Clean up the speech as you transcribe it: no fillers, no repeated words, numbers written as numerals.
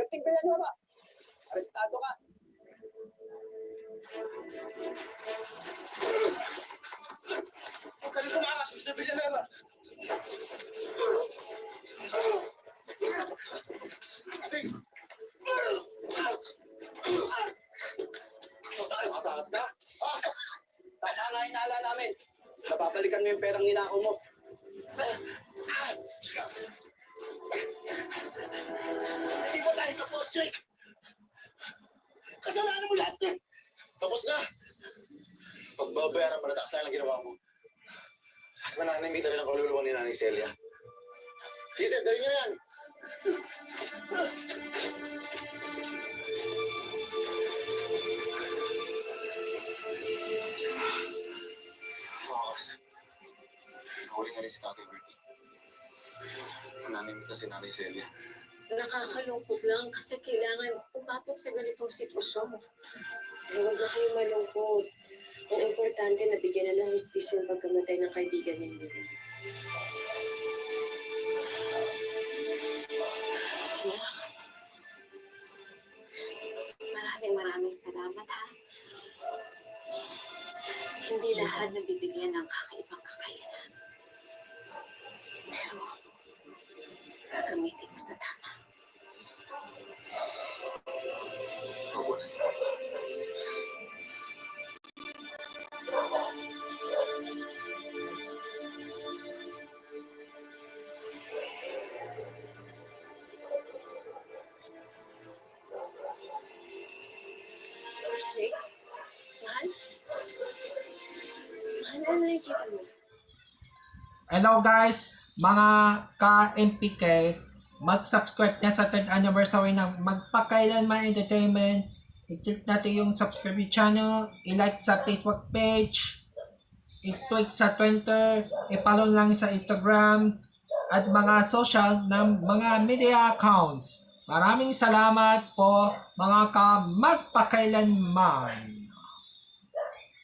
Captain Villanueva, arestado ka. Huwag ka rin tumakas, Mr. Villanueva. Mataas ka? Tama nga hinala namin. Napapalikan mo yung perang ninakaw mo. Hindi mo tayo kapos, Jake. Kasalanan mo lahat eh. Tapos na. Pagbabayaran mo na taksa ng ginawa mo. At mananimita rin ang kaluluwa ni Nanay Celia. Sige, sir, dali nyo yan. Boss, huli nga rin si Tatay Bertie. Mananimita si Nanay Celia. Nakakalungkot lang kasi kailangan umapit sa ganitong sitwasyon. Huwag na kayo malungkot. Ang importante na bigyan na ng justisya yung pagkamatay ng kaibigan ninyo. Maraming salamat, ha? Hindi lahat nabibigyan ng kakaibang kakayanan. Pero, gagamitin mo sa tama. Jake? Mahal? Mahal, ano nakikita mo? Hello guys, mga ka-MPK, mag-subscribe na sa 3rd anniversary ng Magpakailanman Entertainment. I-click natin yung subscribe channel, i-like sa Facebook page, i-tweet sa Twitter, i-follow lang sa Instagram, at mga social ng mga media accounts. Maraming salamat po mga ka-Magpakailanman.